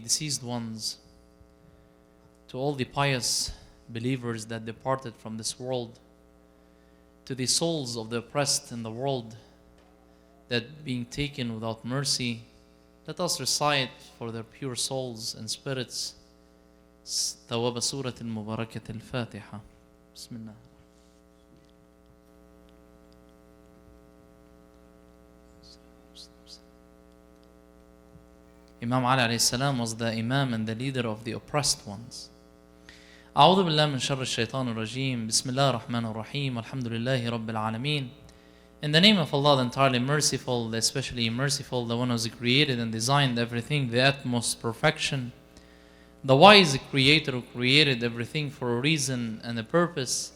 deceased ones, to all the pious believers that departed from this world, to the souls of the oppressed in the world that being taken without mercy, let us recite for their pure souls and spirits ثواب سورة المباركة الفاتحة. بسم الله. Imam Ali alayhi salam was the Imam and the leader of the oppressed ones. أعوذ بالله من شر الشيطان الرجيم. بسم الله الرحمن الرحيم. الحمد لله رب العالمين. In the name of Allah, the entirely merciful, the especially merciful, the one who has created and designed everything, the utmost perfection, the wise creator who created everything for a reason and a purpose.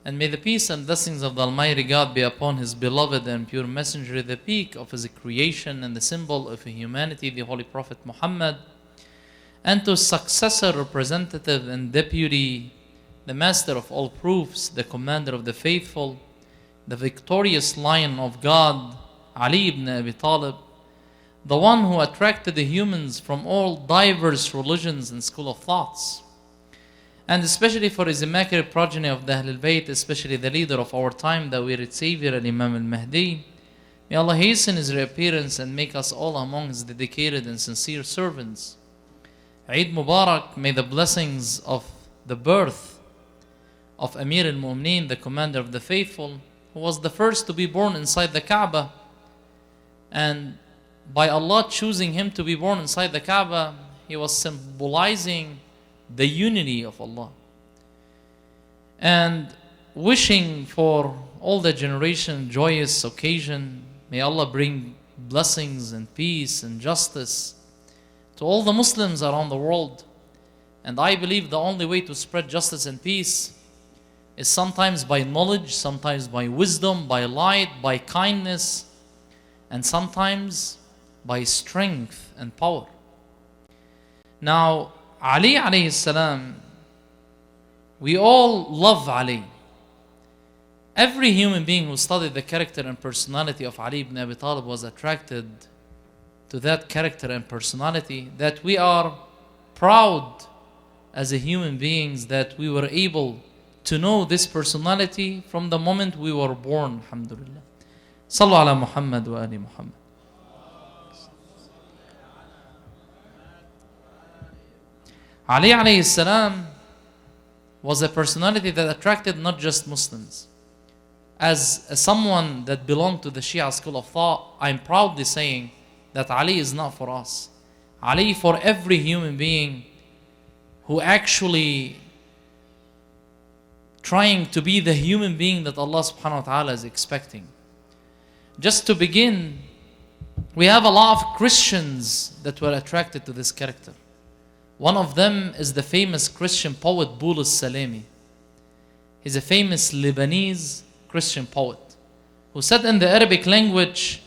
And may the peace and blessings of the Almighty God be upon His beloved and pure messenger, the peak of His creation and the symbol of humanity, the Holy Prophet Muhammad, and to successor, representative and deputy, the master of all proofs, the commander of the faithful, the victorious lion of God, Ali ibn Abi Talib, the one who attracted the humans from all diverse religions and school of thoughts, and especially for his immaculate progeny of the Ahlul Bayt, especially the leader of our time, the wearied Savior, Imam al-Mahdi. May Allah hasten his reappearance and make us all among his dedicated and sincere servants. Eid Mubarak, may the blessings of the birth of Amir al-Mu'mineen, the commander of the faithful, who was the first to be born inside the Kaaba, and by Allah choosing him to be born inside the Kaaba, he was symbolizing the unity of Allah. And wishing for all the generation joyous occasion, may Allah bring blessings and peace and justice to all the Muslims around the world. And I believe the only way to spread justice and peace is sometimes by knowledge, sometimes by wisdom, by light, by kindness, and sometimes by strength and power. Now, Ali alayhi salam, we all love Ali. Every human being who studied the character and personality of Ali ibn Abi Talib was attracted to that character and personality, that we are proud as a human beings that we were able to know this personality from the moment we were born. Alhamdulillah. Sallu ala Muhammad wa ali Muhammad. Ali alayhi salam was a personality that attracted not just Muslims. As someone that belonged to the Shia school of thought, I'm proudly saying that Ali is not for us. Ali for every human being who actually trying to be the human being that Allah subhanahu wa ta'ala is expecting. Just to begin, we have a lot of Christians that were attracted to this character. One of them is the famous Christian poet Bul al-Salami. He's a famous Lebanese Christian poet who said in the Arabic language,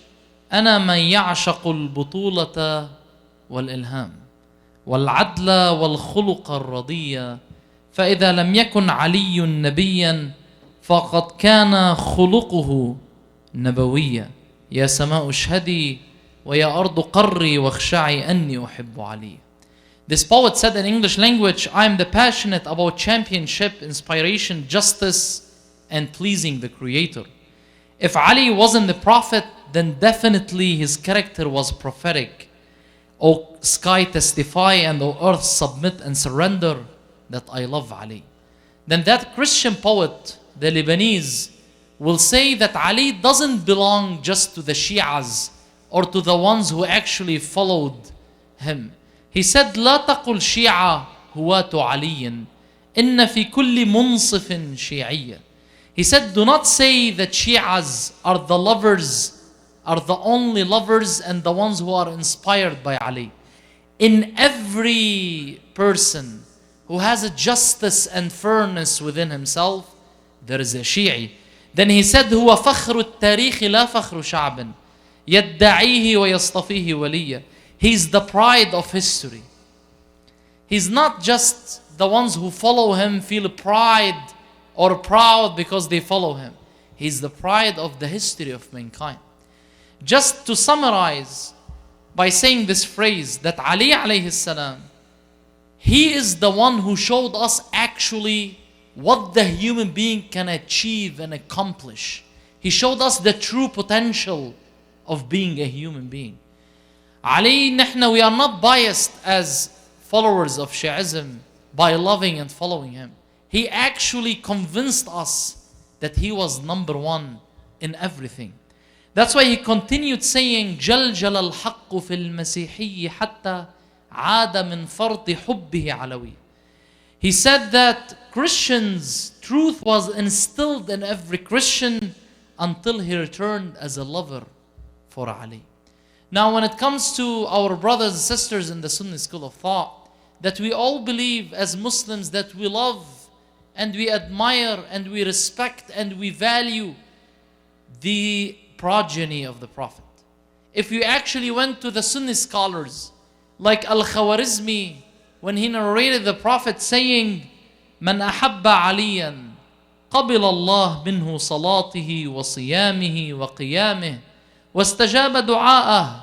أنا من يعشق البطولة والإلهام والعدل والخلق الرضية فإذا لم يكن علي نبيا فقد كان خلقه نبويا يا سماء اشهدي ويا أرض قري واخشعي أني أحب علي. This poet said in English language, I am the passionate about championship, inspiration, justice, and pleasing the Creator. If Ali wasn't the prophet, then definitely his character was prophetic. O sky testify and O earth submit and surrender that I love Ali. Then that Christian poet, the Lebanese, will say that Ali doesn't belong just to the Shias or to the ones who actually followed him. He said, لا تقل شيعة هواة علي إن في كل منصف شيعية. He said, do not say that Shias are the lovers, are the only lovers and the ones who are inspired by Ali. In every person who has a justice and fairness within himself, there is a Shi'i. Then he said, هو فخر التاريخ لا فخر شعب يدعيه ويصطفيه وليا. He's the pride of history. He's not just the ones who follow him feel pride or proud because they follow him. He's the pride of the history of mankind. Just to summarize, by saying this phrase that Ali alayhi salam, he is the one who showed us actually what the human being can achieve and accomplish. He showed us the true potential of being a human being. Ali, we are not biased as followers of Shi'ism by loving and following him. He actually convinced us that he was number one in everything. That's why he continued saying, جلجل الحق في المسيحي حتى عاد من فرط حبه علوي. He said that Christians, truth was instilled in every Christian until he returned as a lover for Ali. Now when it comes to our brothers and sisters in the Sunni school of thought, that we all believe as Muslims that we love and we admire and we respect and we value the progeny of the Prophet. If you actually went to the Sunni scholars like Al-Khawarizmi, when he narrated the Prophet saying, من أحب عليا قبل الله منه صلاته وصيامه وقيامه واستجاب دعاءه.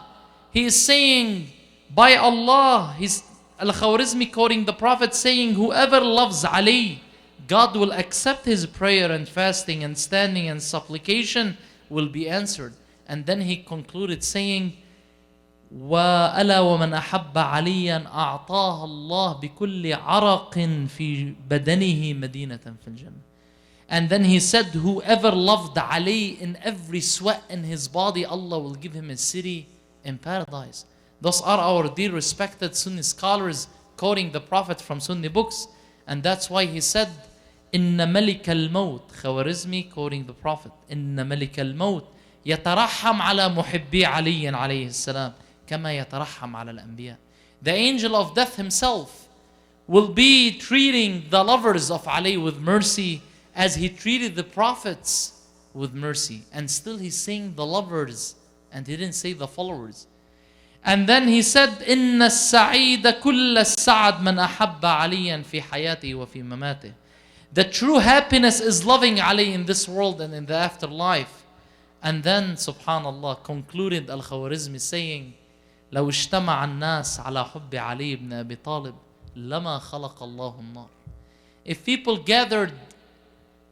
He is saying, by Allah, Al-Khawarizmi quoting the Prophet saying, whoever loves Ali, God will accept his prayer and fasting and standing and supplication will be answered. And then he concluded saying, وألا ومن أحب عليا أعطاه الله بكل عرق في بدنه مدينة في الجنة. And then he said, whoever loved Ali, in every sweat in his body, Allah will give him a city in paradise. Those are our dear respected Sunni scholars quoting the Prophet from Sunni books. And that's why he said, إن ملك الموت, Khawarizmi quoting the Prophet, إن ملك الموت يترحم على محبي علي عليه السلام كما يترحم على الأنبياء. The angel of death himself will be treating the lovers of Ali with mercy as he treated the prophets with mercy. And still he's saying the lovers and he didn't say the followers. And then he said, إن السعيد كل السعد من أحب عليا في حياته وفي مماته. The true happiness is loving Ali in this world and in the afterlife. And then, subhanallah, concluded Al-Khawarizmi saying, لو اجتمع الناس على حب علي بن أبي طالب لما خلق الله النار. If people gathered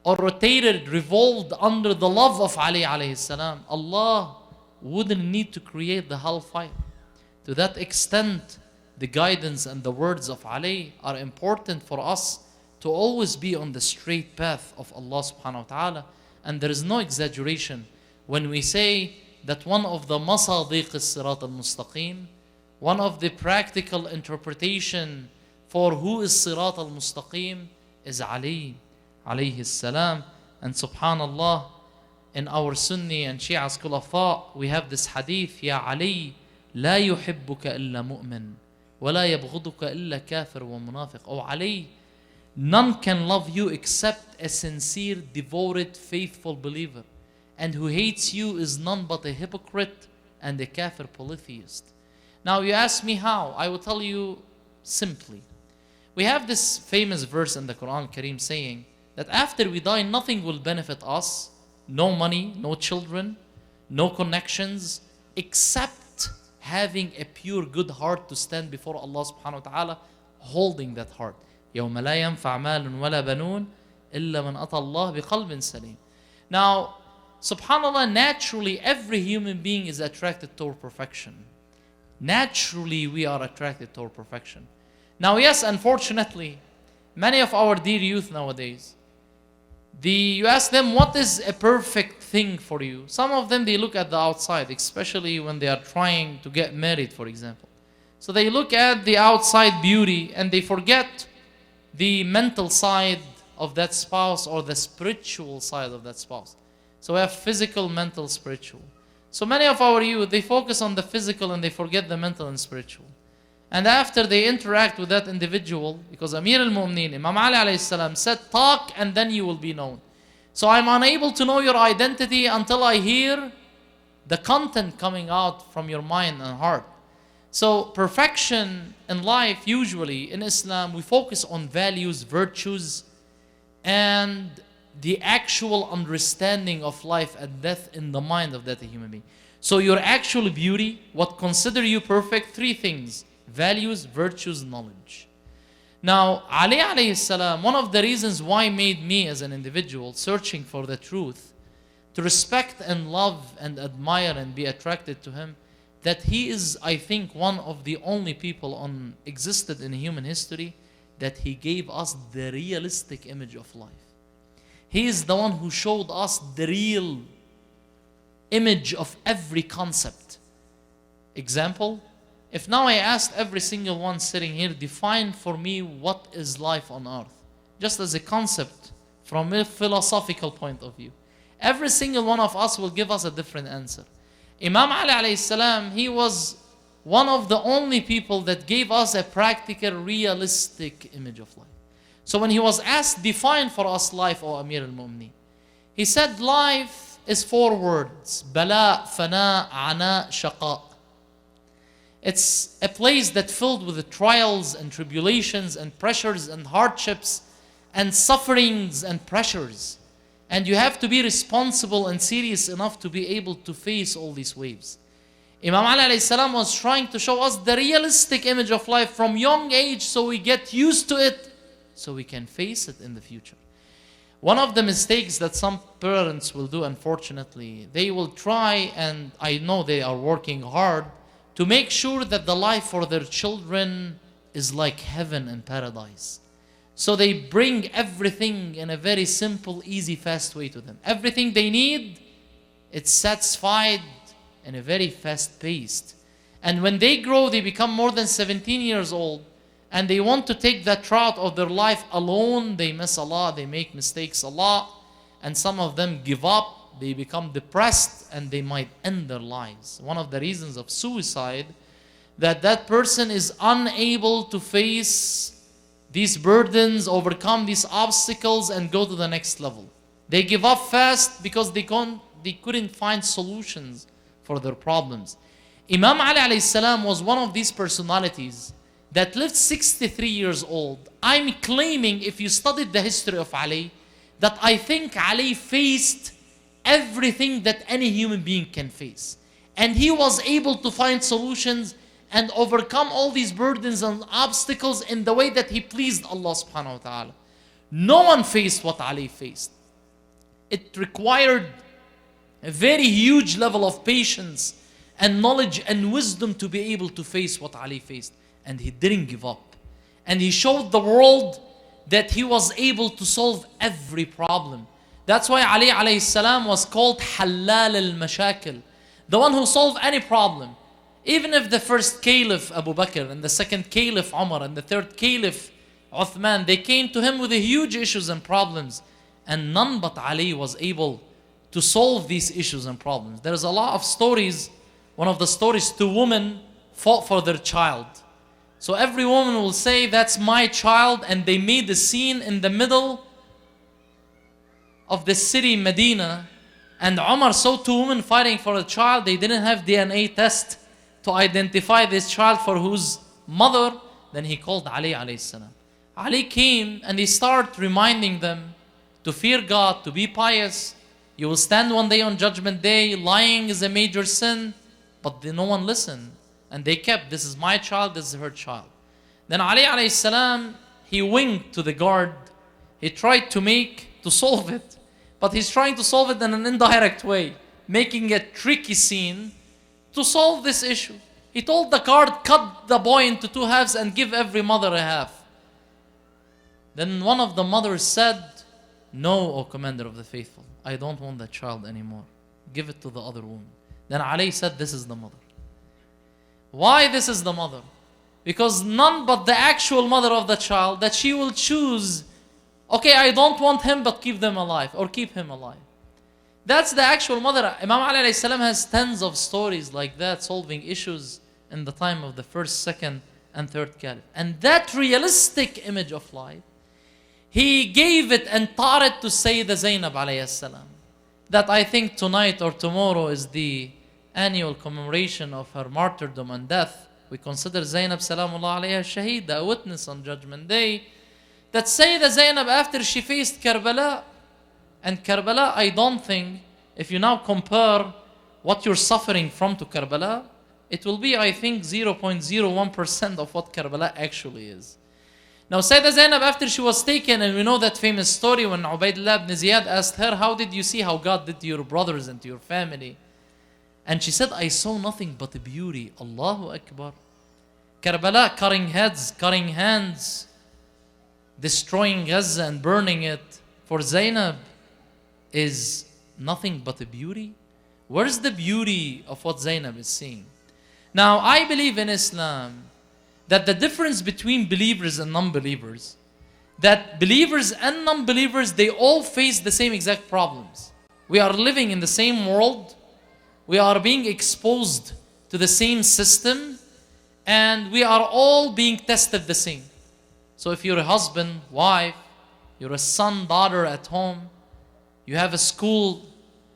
or rotated, revolved under the love of Ali alayhi salam, Allah wouldn't need to create the hellfire. To that extent, the guidance and the words of Ali are important for us to always be on the straight path of Allah subhanahu wa ta'ala. And there is no exaggeration when we say that one of the masadiq as-sirat al-mustaqim, one of the practical interpretation for who is sirat al-mustaqim is Ali alayhi salam. And subhanallah, in our Sunni and Shia school of thought, we have this hadith, Ya Ali, لا يحبك إلا مؤمن ولا يبغضك إلا كافر ومنافق. Oh Ali, none can love you except a sincere, devoted, faithful believer. And who hates you is none but a hypocrite and a kafir polytheist. Now you ask me how. I will tell you simply. We have this famous verse in the Quran Kareem saying that after we die, nothing will benefit us. No money, no children, no connections, except having a pure good heart to stand before Allah subhanahu wa ta'ala, holding that heart. يوم لا ينفع مال ولا بنون إلا من أتى الله بقلب سليم. Now, subhanallah, naturally every human being is attracted toward perfection. Naturally we are attracted toward perfection. Now yes, unfortunately, many of our dear youth nowadays, you ask them what is a perfect thing for you. Some of them, they look at the outside, especially when they are trying to get married, for example. So they look at the outside beauty and they forget the mental side of that spouse or the spiritual side of that spouse. So we have physical, mental, spiritual. So many of our youth, they focus on the physical and they forget the mental and spiritual. And after they interact with that individual, because Amir al-Mu'mineen, Imam Ali alayhi salam said, talk and then you will be known. So I'm unable to know your identity until I hear the content coming out from your mind and heart. So perfection in life, usually in Islam, we focus on values, virtues, and the actual understanding of life and death in the mind of that human being. So your actual beauty, what consider you perfect, three things: values, virtues, knowledge. Now, Ali alayhi salam, one of the reasons why made me as an individual searching for the truth, to respect and love and admire and be attracted to him, that he is, I think, one of the only people on existed in human history that he gave us the realistic image of life. He is the one who showed us the real image of every concept. Example, if now I asked every single one sitting here, define for me what is life on earth, just as a concept from a philosophical point of view, every single one of us will give us a different answer. Imam Ali alayhi salam, he was one of the only people that gave us a practical, realistic image of life. So when he was asked, define for us life, O Amir al-Mu'mineen, he said life is 4 words: bala, fana, ana, shaqa. It's a place that's filled with the trials and tribulations and pressures and hardships and sufferings and pressures. And you have to be responsible and serious enough to be able to face all these waves. Imam Ali alayhi salam was trying to show us the realistic image of life from young age, so we get used to it, so we can face it in the future. One of the mistakes that some parents will do, unfortunately, they will try, and I know they are working hard, to make sure that the life for their children is like heaven and paradise. So they bring everything in a very simple, easy, fast way to them. Everything they need, it's satisfied in a very fast paced. And when they grow, they become more than 17 years old, and they want to take that route of their life alone. They miss a lot, they make mistakes a lot, and some of them give up, they become depressed, and they might end their lives. One of the reasons of suicide, that person is unable to face these burdens, overcome these obstacles, and go to the next level. They give up fast because they couldn't find solutions for their problems. Imam Ali alayhi salam was one of these personalities that lived 63 years old. I'm claiming, if you studied the history of Ali, that I think Ali faced everything that any human being can face. And he was able to find solutions and overcome all these burdens and obstacles in the way that he pleased Allah subhanahu wa ta'ala. No one faced what Ali faced. It required a very huge level of patience and knowledge and wisdom to be able to face what Ali faced. And he didn't give up. And he showed the world that he was able to solve every problem. That's why Ali alayhi salam was called Halal al-Mashakil, the one who solved any problem. Even if the first caliph Abu Bakr and the second caliph Umar and the third caliph Uthman, they came to him with huge issues and problems, and none but Ali was able to solve these issues and problems. There's a lot of stories. One of the stories, 2 women fought for their child. So every woman will say, that's my child, and they made a scene in the middle of the city Medina, and Umar saw 2 women fighting for a child. They didn't have DNA test to identify this child for whose mother. Then he called Ali alayhi salam. Ali came and he started reminding them to fear God, to be pious. You will stand one day on Judgment Day. Lying is a major sin. But no one listened. And they kept, this is my child, this is her child. Then Ali alayhi salam, he winked to the guard. He tried to solve it. But he's trying to solve it in an indirect way, making a tricky scene to solve this issue. He told the guard, cut the boy into 2 halves and give every mother a half. Then one of the mothers said, no, O Commander of the Faithful, I don't want that child anymore. Give it to the other woman. Then Ali said, this is the mother. Why this is the mother? Because none but the actual mother of the child, that she will choose, okay, I don't want him, but keep them alive, or keep him alive. That's the actual mother. Imam Ali alayhi salam has tens of stories like that, solving issues in the time of the first, second, and third caliph. And that realistic image of life, he gave it and taught it to Sayyidah Zainab alayhi salam. That I think tonight or tomorrow is the annual commemoration of her martyrdom and death. We consider Zainab salamullah alayha shaheeda, a witness on Judgment Day. That Sayyidah Zainab, after she faced Karbala, and Karbala, I don't think, if you now compare what you're suffering from to Karbala, it will be, I think, 0.01% of what Karbala actually is. Now, Sayyidah Zainab, after she was taken, and we know that famous story when Ubaidullah ibn Ziyad asked her, how did you see how God did to your brothers and to your family? And she said, I saw nothing but beauty. Allahu Akbar. Karbala, cutting heads, cutting hands, destroying Gaza and burning it. For Zainab is nothing but a beauty. Where's the beauty of what Zainab is seeing? Now, I believe in Islam that the difference between believers and non-believers, that believers and non-believers, they all face the same exact problems. We are living in the same world. We are being exposed to the same system, and we are all being tested the same. So if you're a husband, wife, you're a son, daughter at home, you have a school,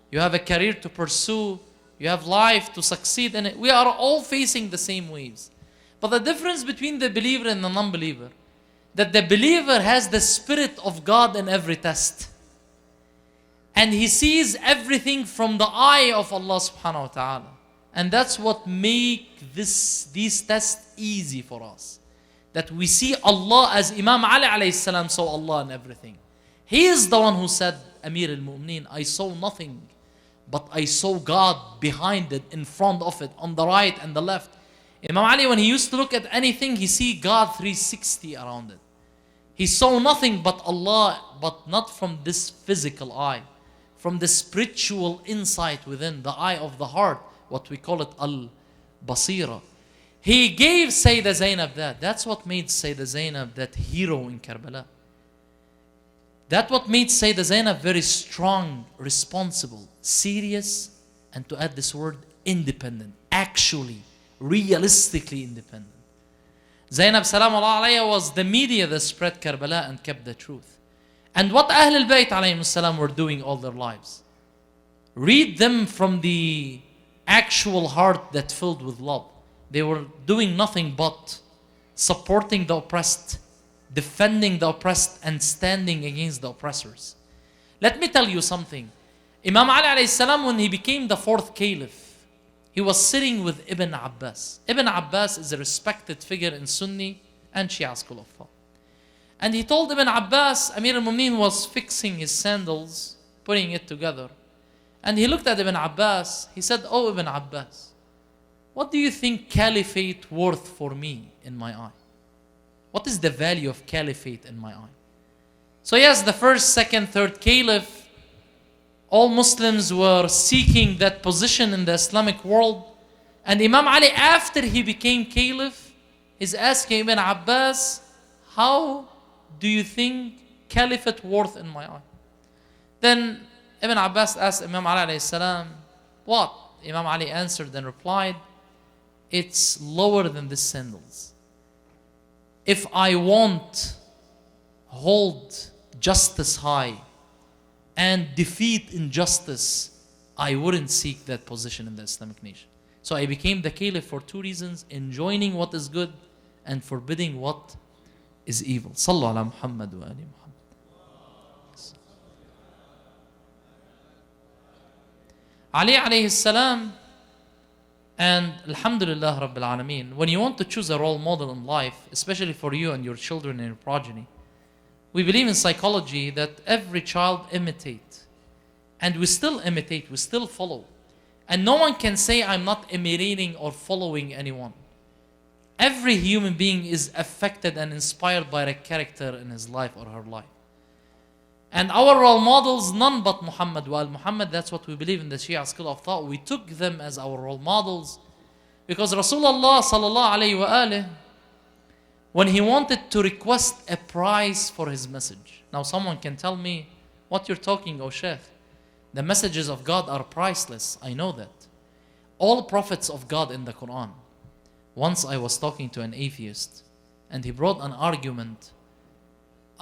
you have a career to pursue, you have life to succeed in it, we are all facing the same waves. But the difference between the believer and the non-believer, that the believer has the Spirit of God in every test. And he sees everything from the eye of Allah subhanahu wa ta'ala. And that's what makes these tests easy for us. That we see Allah as Imam Ali alayhi salam saw Allah in everything. He is the one who said, Amir al-Mu'mineen, I saw nothing, but I saw God behind it, in front of it, on the right and the left. Imam Ali, when he used to look at anything, he see God 360 around it. He saw nothing but Allah, but not from this physical eye, from the spiritual insight within, the eye of the heart, what we call it al-basira. He gave Sayyidah Zainab that. That's what made Sayyidah Zainab that hero in Karbala. That's what made Sayyidah Zainab very strong, responsible, serious, and to add this word, independent. Actually, realistically independent. Zainab salamullah alayha was the media that spread Karbala and kept the truth. And what Ahlul Bayt alayhim salam were doing all their lives. Read them from the actual heart that filled with love. They were doing nothing but supporting the oppressed, defending the oppressed, and standing against the oppressors. Let me tell you something. Imam Ali alayhi salam, when he became the fourth caliph, he was sitting with Ibn Abbas. Ibn Abbas is a respected figure in Sunni and Shia school of thought. And he told Ibn Abbas, Amir al-Mu'mineen was fixing his sandals, putting it together. And he looked at Ibn Abbas. He said, oh Ibn Abbas, what do you think caliphate worth for me in my eye? What is the value of caliphate in my eye? So yes, the first, second, third caliph, all Muslims were seeking that position in the Islamic world. And Imam Ali, after he became caliph, is asking Ibn Abbas, how do you think caliphate worth in my eye? Then Ibn Abbas asked Imam Ali alayhi salam, what? Imam Ali answered and replied, it's lower than the sandals. If I won't hold justice high and defeat injustice, I wouldn't seek that position in the Islamic nation. So I became the caliph for two reasons: enjoining what is good and forbidding what is evil. Sallu ala Muhammad wa ali Muhammad. Ali alayhi salam, and Alhamdulillah Rabbil Alameen, when you want to choose a role model in life, especially for you and your children and your progeny, we believe in psychology that every child imitates. And we still imitate, we still follow. And no one can say, I'm not imitating or following anyone. Every human being is affected and inspired by a character in his life or her life. And our role models, none but Muhammad wa al-Muhammad. That's what we believe in the Shia school of thought. We took them as our role models because Rasulullah sallallahu alayhi wa alih, when he wanted to request a price for his message. Now someone can tell me, what you're talking, O Sheikh? The messages of God are priceless. I know that. All prophets of God in the Quran. Once I was talking to an atheist and he brought an argument.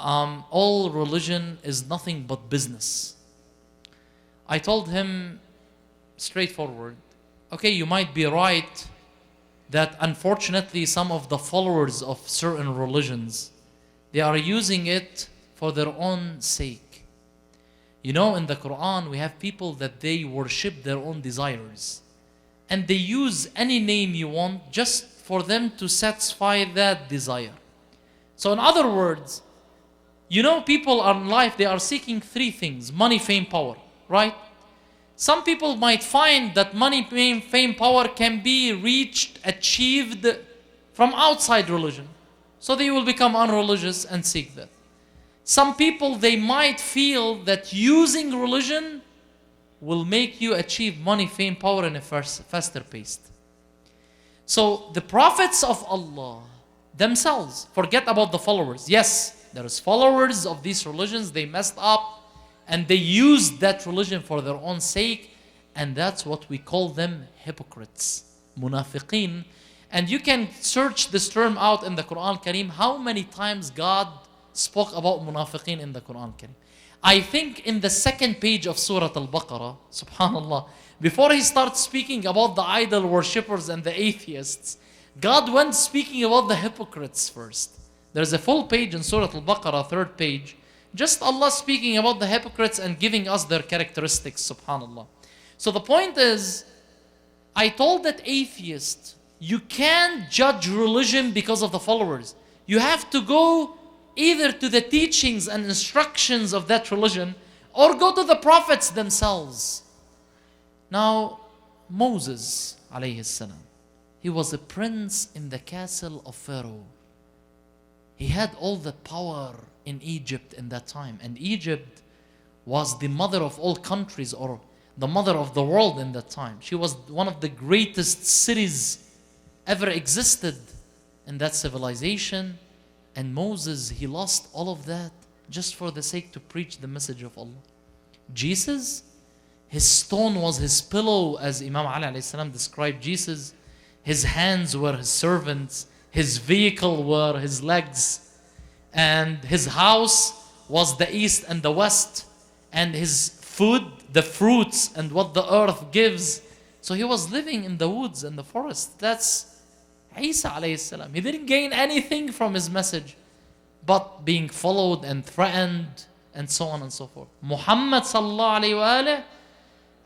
All religion is nothing but business. I told him straightforward, okay, you might be right that unfortunately some of the followers of certain religions, they are using it for their own sake. You know, in the Quran, we have people that they worship their own desires. And they use any name you want just for them to satisfy that desire. So in other words, you know, people in life, they are seeking three things: money, fame, power, right? Some people might find that money, fame, power can be reached, achieved from outside religion. So they will become unreligious and seek that. Some people, they might feel that using religion will make you achieve money, fame, power in a faster pace. So the prophets of Allah themselves, forget about the followers. Yes, there is followers of these religions, they messed up and they used that religion for their own sake, and that's what we call them hypocrites, munafiqeen. And you can search this term out in the Quran Kareem, how many times God spoke about munafiqeen in the Quran Kareem. I think in the second page of Surah Al-Baqarah, subhanallah, before he starts speaking about the idol worshippers and the atheists, God went speaking about the hypocrites first. There's a full page in Surah Al-Baqarah, third page, just Allah speaking about the hypocrites and giving us their characteristics, subhanallah. So the point is, I told that atheist, you can't judge religion because of the followers. You have to go either to the teachings and instructions of that religion or go to the prophets themselves. Now, Moses, alayhi salam, he was a prince in the castle of Pharaoh. He had all the power in Egypt in that time. And Egypt was the mother of all countries, or the mother of the world in that time. She was one of the greatest cities ever existed in that civilization. And Moses, he lost all of that just for the sake to preach the message of Allah. Jesus, his stone was his pillow, as Imam Ali alayhi salam described Jesus. His hands were his servants. His vehicle were his legs. And his house was the east and the west. And his food, the fruits and what the earth gives. So he was living in the woods and the forest. That's Isa alayhi salam. He didn't gain anything from his message, but being followed and threatened and so on and so forth. Muhammad sallallahu alayhi wa alayhi,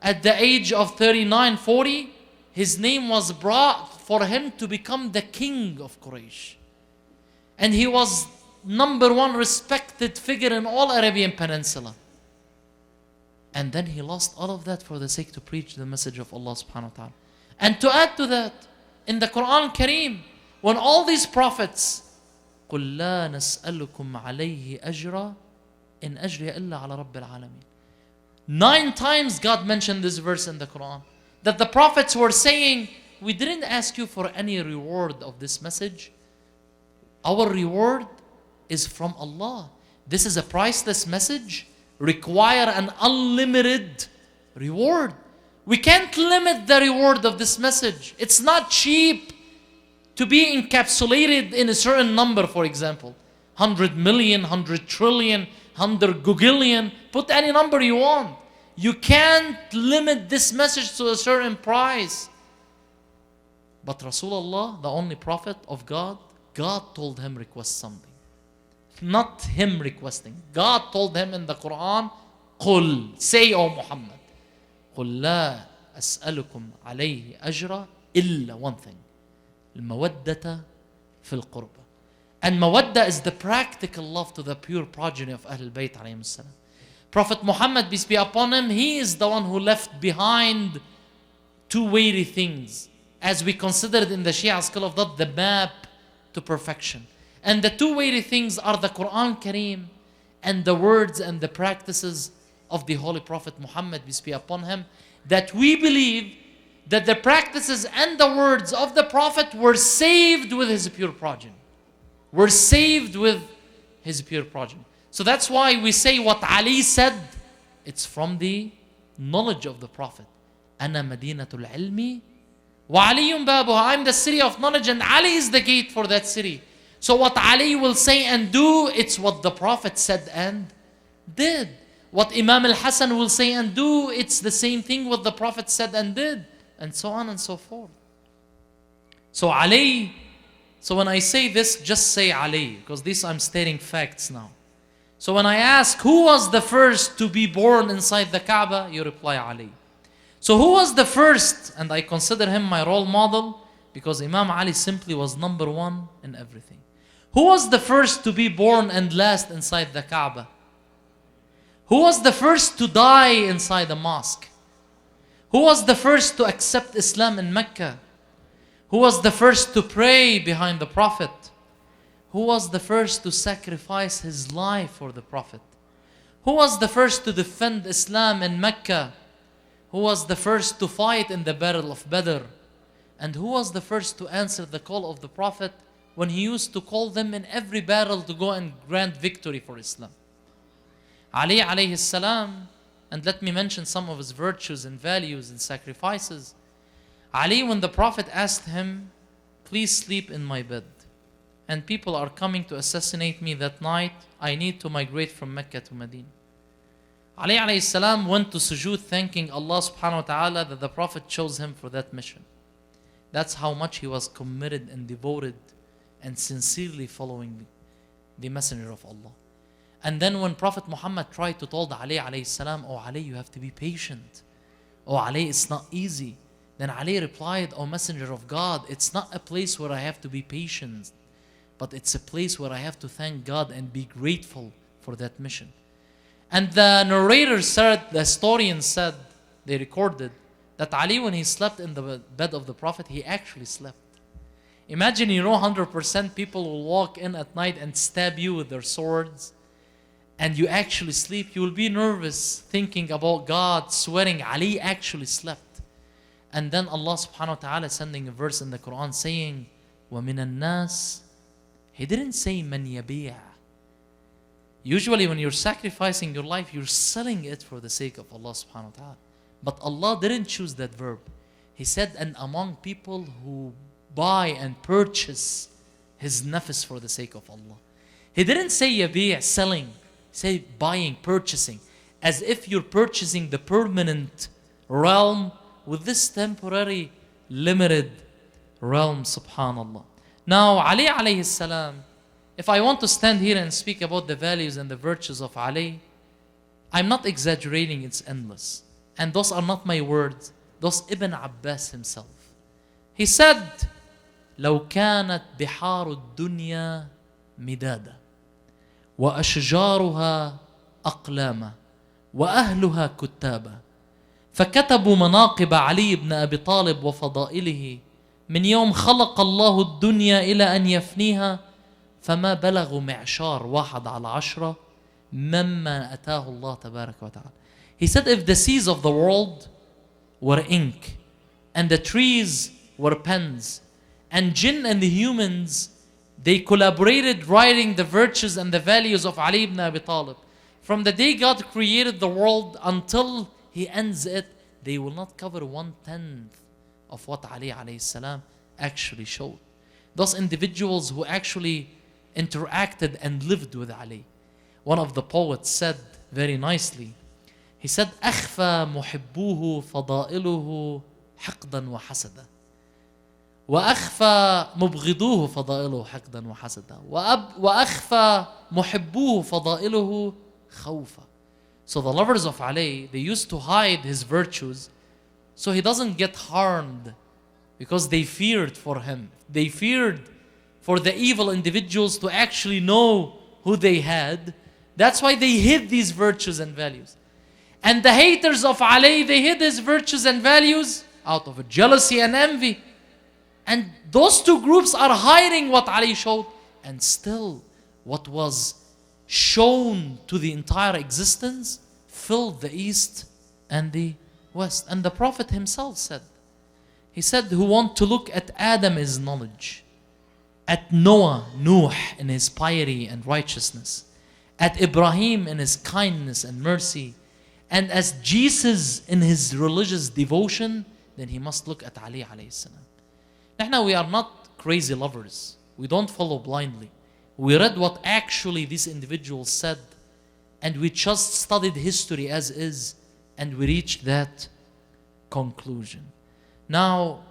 at the age of 39, 40, his name was brought for him to become the king of Quraysh. And he was number one respected figure in all Arabian Peninsula. And then he lost all of that for the sake to preach the message of Allah subhanahu wa ta'ala. And to add to that, in the Quran Kareem, when all these prophets, قُلْ لَا نَسْأَلُكُمْ عَلَيْهِ أَجْرًا إِنْ أَجْرِيَ إِلَّا عَلَى رَبِّ الْعَالَمِينَ. 9 times God mentioned this verse in the Quran, that the prophets were saying, we didn't ask you for any reward of this message. Our reward is from Allah. This is a priceless message, require an unlimited reward. We can't limit the reward of this message. It's not cheap to be encapsulated in a certain number, for example. 100 million, 100 trillion, 100 gagillion. Put any number you want. You can't limit this message to a certain price. But Rasulullah, the only prophet of God, God told him request something. Not him requesting. God told him in the Quran, قُل, say, O Muhammad, قُل لَا أَسْأَلُكُمْ عَلَيْهِ أَجْرًا إِلَّا one thing, الْمَوَدَّةَ فِي الْقُرْبَةِ. And mawadda is the practical love to the pure progeny of Ahlul Bayt alayhim salam. Prophet Muhammad, peace be upon him, he is the one who left behind 2 weighty things, as we considered in the Shia school of thought, the map to perfection. And the 2 weighty things are the Quran Kareem and the words and the practices of the Holy Prophet Muhammad, peace be upon him, that we believe that the practices and the words of the Prophet were saved with his pure progeny. Were saved with his pure progeny. So that's why we say what Ali said, it's from the knowledge of the Prophet. أَنَا مَدِينَةُ الْعِلْمِ وَعَلِيٌّ بَابُهَا. I'm the city of knowledge and Ali is the gate for that city. So what Ali will say and do, it's what the Prophet said and did. What Imam al-Hasan will say and do, it's the same thing what the Prophet said and did. And so on and so forth. So Ali, so when I say this, just say Ali, because this I'm stating facts now. So when I ask who was the first to be born inside the Kaaba, you reply Ali. So who was the first? And I consider him my role model because Imam Ali simply was number one in everything. Who was the first to be born and last inside the Kaaba? Who was the first to die inside the mosque? Who was the first to accept Islam in Mecca? Who was the first to pray behind the Prophet? Who was the first to sacrifice his life for the Prophet? Who was the first to defend Islam in Mecca? Who was the first to fight in the battle of Badr? And who was the first to answer the call of the Prophet when he used to call them in every battle to go and grant victory for Islam? Ali alayhi salam. And let me mention some of his virtues and values and sacrifices. Ali, when the Prophet asked him, please sleep in my bed, and people are coming to assassinate me that night, I need to migrate from Mecca to Medina. Ali alayhi salam went to sujood thanking Allah subhanahu wa ta'ala that the Prophet chose him for that mission. That's how much he was committed and devoted and sincerely following the Messenger of Allah. And then when Prophet Muhammad tried to tell Ali alayhi salam, oh Ali, you have to be patient. Oh Ali, it's not easy. Then Ali replied, oh Messenger of God, it's not a place where I have to be patient, but it's a place where I have to thank God and be grateful for that mission. And the narrator said, the historian said, they recorded, that Ali, when he slept in the bed of the Prophet, he actually slept. Imagine, 100% people will walk in at night and stab you with their swords, and you actually sleep. You will be nervous thinking about God, swearing Ali actually slept. And then Allah subhanahu wa ta'ala sending a verse in the Quran saying, وَمِنَ النَّاسِ. He didn't say مَنْ يَبِيعَ. Usually when you're sacrificing your life, you're selling it for the sake of Allah subhanahu wa ta'ala. But Allah didn't choose that verb. He said, and among people who buy and purchase his nafs for the sake of Allah. He didn't say yabi', selling. He said buying, purchasing. As if you're purchasing the permanent realm with this temporary, limited realm, subhanallah. Now, Ali alayhi salam, if I want to stand here and speak about the values and the virtues of Ali, I'm not exaggerating, it's endless. And those are not my words. Those Ibn Abbas himself. He said, لو كانت بحار الدنيا مدادا وأشجارها أقلاما وأهلها كتابا فكتبوا مناقب علي بن أبي طالب وفضائله من يوم خلق الله الدنيا إلى أن يفنيها فما بلغوا معشار 1/10 مما أتاه الله تبارك وتعالى. He said, if the seas of the world were ink, and the trees were pens, and jinn and the humans, they collaborated writing the virtues and the values of Ali ibn Abi Talib, from the day God created the world until He ends it, they will not cover 1/10 of what Ali alayhi salam actually showed. Those individuals who actually interacted and lived with Ali. One of the poets said very nicely, he said, أخفى محبوه فضائله حقدا وحسدا وأخفى مبغضوه فضائله حقدا وحسدا وأخفى محبوه فضائله خوفا. So the lovers of Ali, they used to hide his virtues so he doesn't get harmed, because they feared for him. They feared for the evil individuals to actually know who they had. That's why they hid these virtues and values. And the haters of Ali, they hid his virtues and values out of jealousy and envy. And those two groups are hiding what Ali showed. And still, what was shown to the entire existence filled the East and the West. And the Prophet himself said, he said, who want to look at Adam is knowledge, at Noah, Nuh in his piety and righteousness, at Ibrahim in his kindness and mercy, and as Jesus in his religious devotion, then he must look at Ali alayhi salam. Now we are not crazy lovers. We don't follow blindly. We read what actually these individuals said, and we just studied history as is, and we reached that conclusion. Now,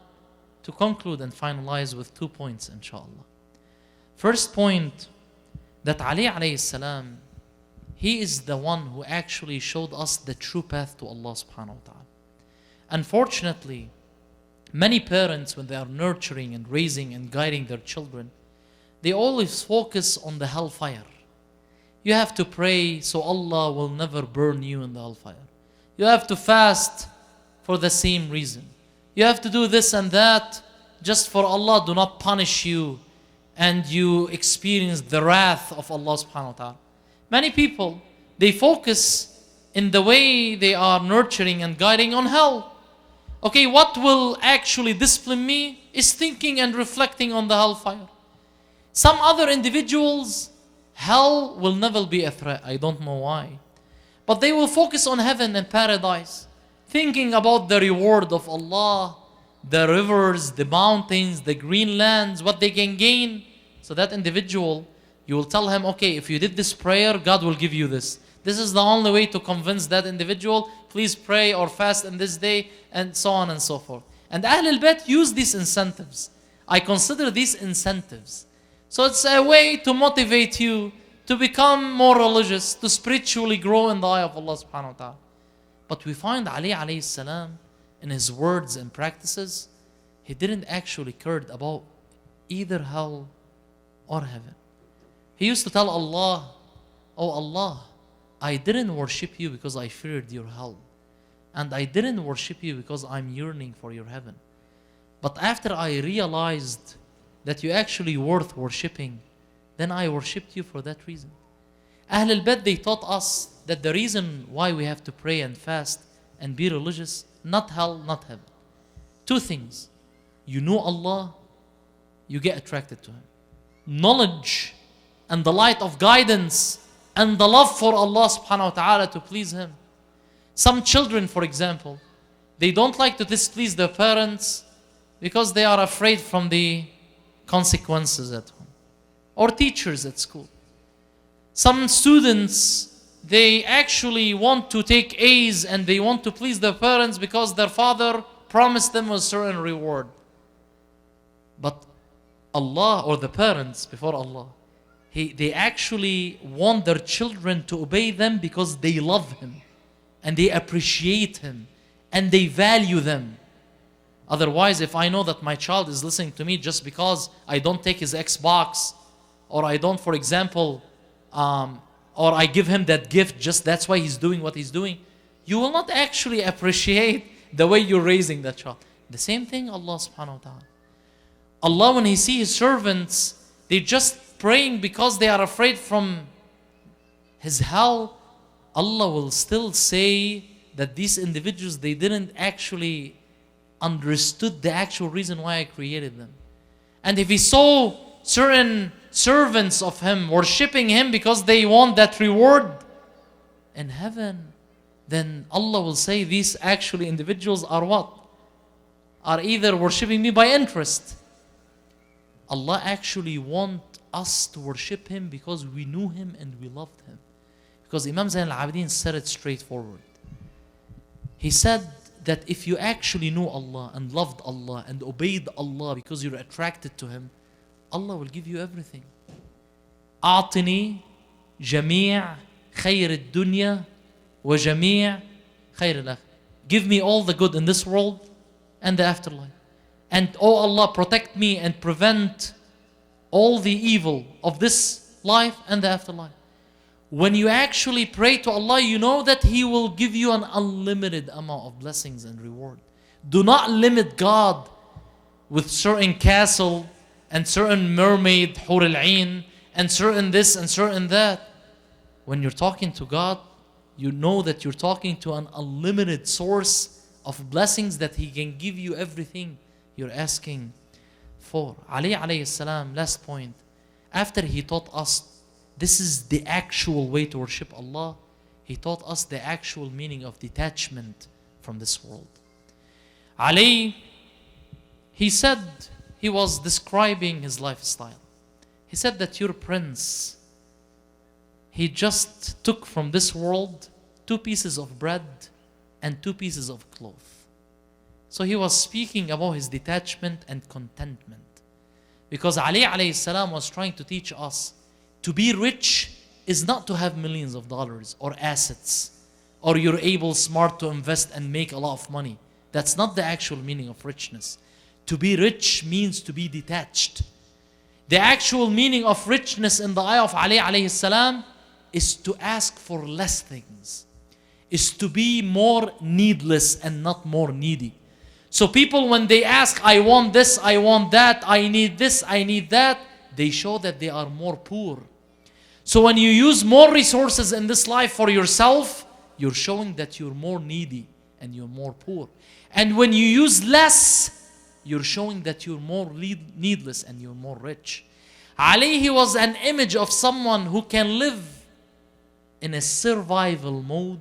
to conclude and finalize with 2 points, inshallah. First point, that Ali alayhi salam he is the one who actually showed us the true path to Allah subhanahu wa ta'ala. Unfortunately, many parents, when they are nurturing and raising and guiding their children, they always focus on the hellfire. You have to pray so Allah will never burn you in the hellfire. You have to fast for the same reason. You have to do this and that just for Allah do not punish you and you experience the wrath of Allah subhanahu wa ta'ala. Many people, they focus in the way they are nurturing and guiding on hell. Okay, what will actually discipline me is thinking and reflecting on the hellfire. Some other individuals, hell will never be a threat. I don't know why. But they will focus on heaven and paradise, thinking about the reward of Allah, the rivers, the mountains, the green lands, what they can gain. So that individual, you will tell him, okay, if you did this prayer, God will give you this. This is the only way to convince that individual, please pray or fast in this day, and so on and so forth. And Ahlul Bayt use these incentives. I consider these incentives. So it's a way to motivate you to become more religious, to spiritually grow in the eye of Allah subhanahu wa ta'ala. But we find Ali alayhi salam, in his words and practices, he didn't actually care about either hell or heaven. He used to tell Allah, oh Allah, I didn't worship you because I feared your hell. And I didn't worship you because I'm yearning for your heaven. But after I realized that you're actually worth worshipping, then I worshipped you for that reason. Ahlul Bayt, they taught us that the reason why we have to pray and fast and be religious, not hell, not heaven. Two things. You know Allah, you get attracted to Him. Knowledge and the light of guidance and the love for Allah subhanahu wa ta'ala to please Him. Some children, for example, they don't like to displease their parents because they are afraid from the consequences at home. Or teachers at school. Some students, they actually want to take A's and they want to please their parents because their father promised them a certain reward. But Allah, or the parents before Allah, they actually want their children to obey them because they love Him and they appreciate Him and they value them. Otherwise, if I know that my child is listening to me just because I don't take his Xbox, or I don't, for example, or I give him that gift, just that's why he's doing what he's doing, you will not actually appreciate the way you're raising that child. The same thing Allah subhanahu wa ta'ala. Allah, when He sees His servants, they just praying because they are afraid from His hell, Allah will still say that these individuals, they didn't actually understood the actual reason why I created them. And if He saw certain servants of Him worshipping Him because they want that reward in heaven, then Allah will say these actually individuals are what? Are either worshipping me by interest. Allah actually wants us to worship Him because we knew Him and we loved Him. Because Imam Zayn al-Abidin said it straightforward. He said that if you actually knew Allah and loved Allah and obeyed Allah because you're attracted to Him, Allah will give you everything. أعطني جميع خير الدنيا وجميع خير الآخرة. Give me all the good in this world and the afterlife. And oh Allah, protect me and prevent all the evil of this life and the afterlife. When you actually pray to Allah, you know that He will give you an unlimited amount of blessings and reward. Do not limit God with certain castle and certain mermaid, Hur al-Ain, and certain this and certain that. When you're talking to God, you know that you're talking to an unlimited source of blessings that He can give you everything you're asking for. Ali alayhi salam, last point. After He taught us this is the actual way to worship Allah, He taught us the actual meaning of detachment from this world. Ali, he said, he was describing his lifestyle. He said that your prince, he just took from this world 2 pieces of bread and 2 pieces of cloth. So he was speaking about his detachment and contentment. Because Ali alayhi salam was trying to teach us to be rich is not to have millions of dollars or assets, or you're able, smart to invest and make a lot of money. That's not the actual meaning of richness. To be rich means to be detached. The actual meaning of richness in the eye of Ali alayhi salam is to ask for less things, is to be more needless and not more needy. So people, when they ask, I want this, I want that, I need this, I need that, they show that they are more poor. So when you use more resources in this life for yourself, you're showing that you're more needy and you're more poor. And when you use less, you're showing that you're more needless and you're more rich. Ali, he was an image of someone who can live in a survival mode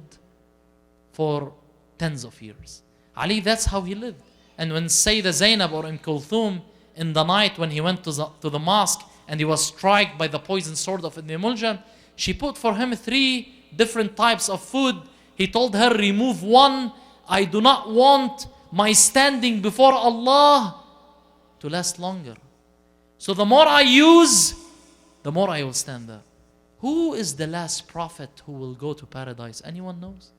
for tens of years. Ali, that's how he lived. And when Sayyidah Zainab or Kulthum, in the night when he went to the mosque and he was struck by the poisoned sword of Ibn Muljam, she put for him 3 different types of food. He told her, remove one. I do not want my standing before Allah to last longer. So the more I use, the more I will stand there. Who is the last prophet who will go to paradise? Anyone knows?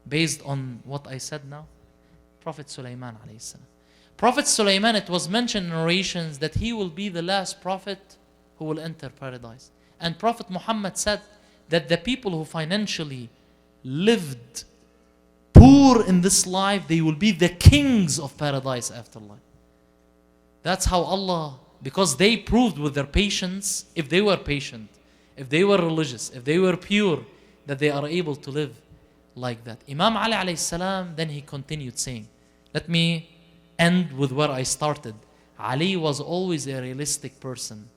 Based on what I said now? Prophet Sulaiman alayhi salam. Prophet Sulaiman, it was mentioned in narrations that he will be the last prophet who will enter paradise. And Prophet Muhammad said that the people who financially lived poor in this life, they will be the kings of paradise after life. That's how Allah, because they proved with their patience, if they were patient, if they were religious, if they were pure, that they are able to live like that. Imam Ali alayhi salam, then he continued saying, let me end with where I started. Ali was always a realistic person,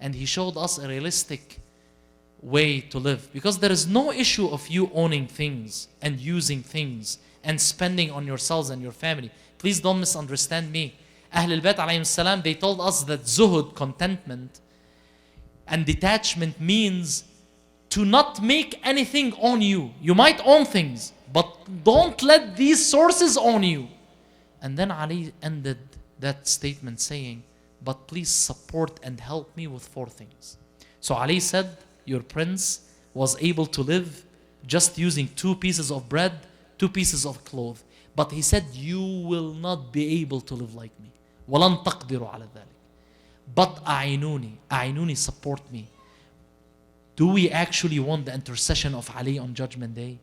and he showed us a realistic way to live, because there is no issue of you owning things and using things and spending on yourselves and your family. Please don't misunderstand me. Ahlul Bayt alayhim salam, they told us that zuhud, contentment and detachment, means to not make anything on you. You might own things, but don't let these sources own you. And then Ali ended that statement saying, but please support and help me with 4 things. So Ali said, your prince was able to live just using 2 pieces of bread, 2 pieces of cloth. But he said, you will not be able to live like me. وَلَن تَقْدِرُوا عَلَى ذَلِكَ. But أَعِنُونِ, support me. Do we actually want the intercession of Ali on Judgment Day?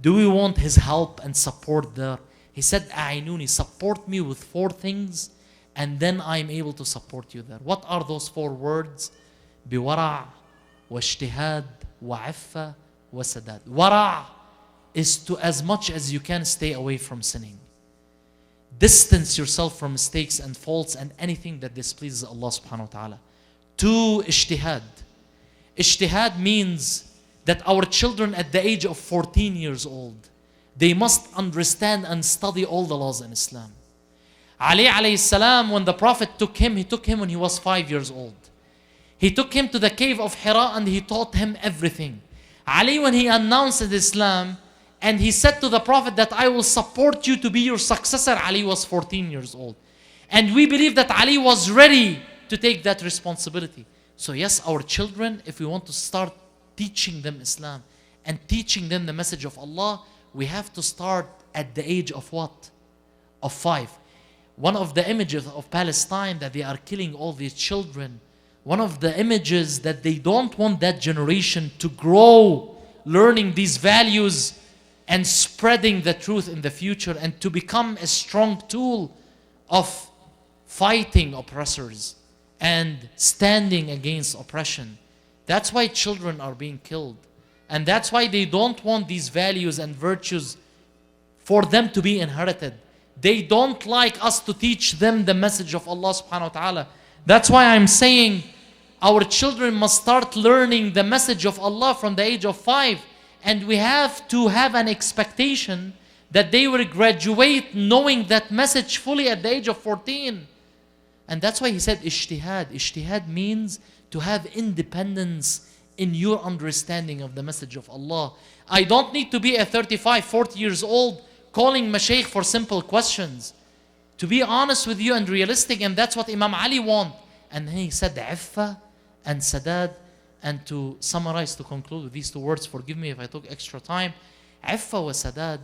Do we want his help and support there? He said, أَعِنُونِ, support me with 4 things, and then I'm able to support you there. What are those 4 words? بِوَرَعْ وَاجْتِهَاد وَعِفَّةْ وَسَدَادْ. Wara' is to, as much as you can, stay away from sinning. Distance yourself from mistakes and faults and anything that displeases Allah subhanahu wa ta'ala. 2, ijtihad. Ijtihad means that our children at the age of 14 years old, they must understand and study all the laws in Islam. Ali alayhi salam, when the Prophet took him, he took him when he was 5 years old. He took him to the cave of Hira and he taught him everything. Ali, when he announced Islam and he said to the Prophet that I will support you to be your successor, Ali was 14 years old. And we believe that Ali was ready to take that responsibility. So yes, our children, if we want to start teaching them Islam and teaching them the message of Allah, we have to start at the age of what? Of 5. One of the images of Palestine, that they are killing all these children, one of the images that they don't want that generation to grow learning these values and spreading the truth in the future and to become a strong tool of fighting oppressors and standing against oppression. That's why children are being killed. And that's why they don't want these values and virtues for them to be inherited. They don't like us to teach them the message of Allah subhanahu wa ta'ala. That's why I'm saying our children must start learning the message of Allah from the age of 5. And we have to have an expectation that they will graduate knowing that message fully at the age of 14. And that's why he said ijtihad. Ijtihad means to have independence in your understanding of the message of Allah. I don't need to be a 35, 40 years old calling mashaykh for simple questions. To be honest with you and realistic, and that's what Imam Ali want. And then he said Iffa and Sadad. And to summarize, to conclude with these two words, forgive me if I took extra time. Iffa wa sadad.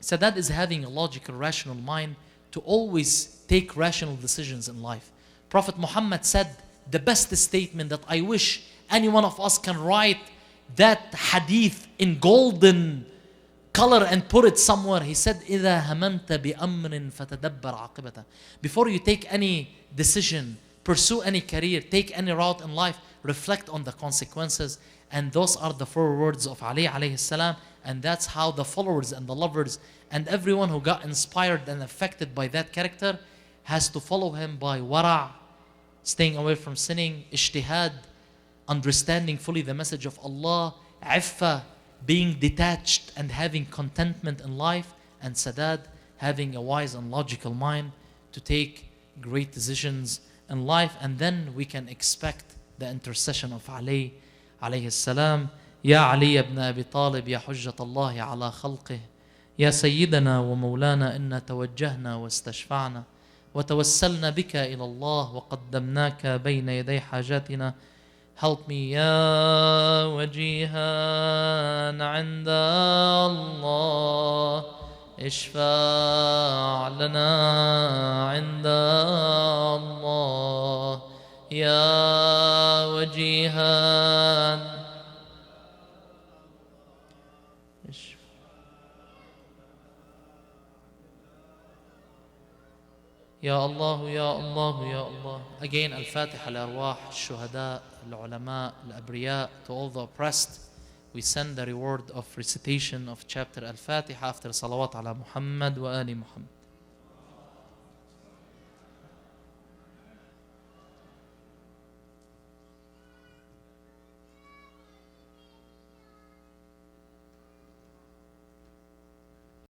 Sadad is having a logical, rational mind to always take rational decisions in life. Prophet Muhammad said the best statement that I wish any one of us can write that hadith in golden color and put it somewhere. He said, إِذَا هَمَمْتَ بِأَمْرٍ فَتَدَبَّرْ عَاقِبَتَهُ. Before you take any decision, pursue any career, take any route in life, reflect on the consequences. And those are the 4 words of Ali alayhi salam. And that's how the followers and the lovers and everyone who got inspired and affected by that character has to follow him by wara', staying away from sinning, ijtihad, understanding fully the message of Allah, iffa, being detached and having contentment in life, and sadad, having a wise and logical mind to take great decisions in life. And then we can expect the intercession of Ali alayhi salam. Ya Ali ibn Abi Talib, ya hujjat Allah ala khalqih, ya sayyidana wa mawlana, inna tawajjahna wa istashfa'na wa tawassalna bika ila Allah wa qaddamnaka bayna yaday hajatina. Help me, ya wajihan 'inda Allah, اشفع لنا عند الله يا وجيها. يا الله يا الله يا الله. Again, Al-Fatiha لأرواح الشهداء العلماء الأبرياء. To all the oppressed, we send the reward of recitation of chapter Al-Fatiha after salawat ala Muhammad wa ali Muhammad.